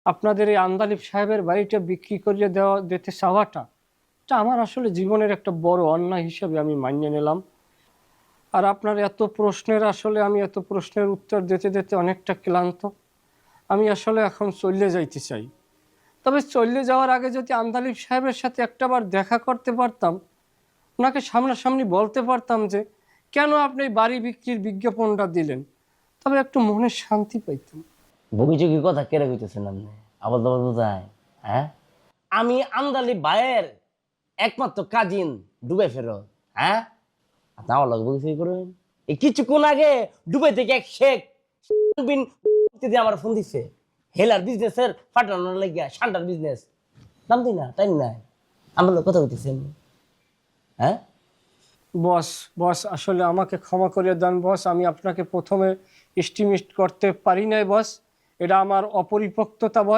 আপনাদের এই আন্দালিব সাহেবের বাড়িটা বিক্রি করিয়ে দিতে চাওয়াটা, এটা আমার আসলে জীবনের একটা বড় অন্যায় হিসাবে আমি মানিয়ে নিলাম। আর আপনার এত প্রশ্নের উত্তর দিতে দিতে অনেকটা ক্লান্ত। আমি আসলে এখন চলে যাইতে চাই। তবে চলে যাওয়ার আগে যদি আন্দালিব সাহেবের সাথে একটাবার দেখা করতে পারতাম, ওনাকে সামনাসামনি বলতে পারতাম যে কেন আপনি এই বাড়ি বিক্রির বিজ্ঞাপনটা দিলেন, তবে একটু মনে শান্তি পাইতাম। বগিচুগির কথা কেড়ে হইতেছেন আপনি আবার দাবার বোঝায়। হ্যাঁ, আমি আমদালি ভাইয়ের একমাত্র কাজিন ডুবে ফেরত। হ্যাঁ, আপনি আমার লগে বগিচুগি করবেন? এই কিছুক্ষণ আগে ডুবে থেকে এক শেখ বিন দিয়ে আমার ফোন দিছে হেলার বিজনেসের ফাটানোর লাগিয়া শান্ডার বিজনেস নাম দিই না তাই নাই আমার লোক কথা হইতেছেন। হ্যাঁ বস বস আসলে আমাকে ক্ষমা করে দেন বস, আমি আপনাকে প্রথমে এস্টিমেট করতে পারি নাই বস, এটা আমার অপরিপক্কতা বস।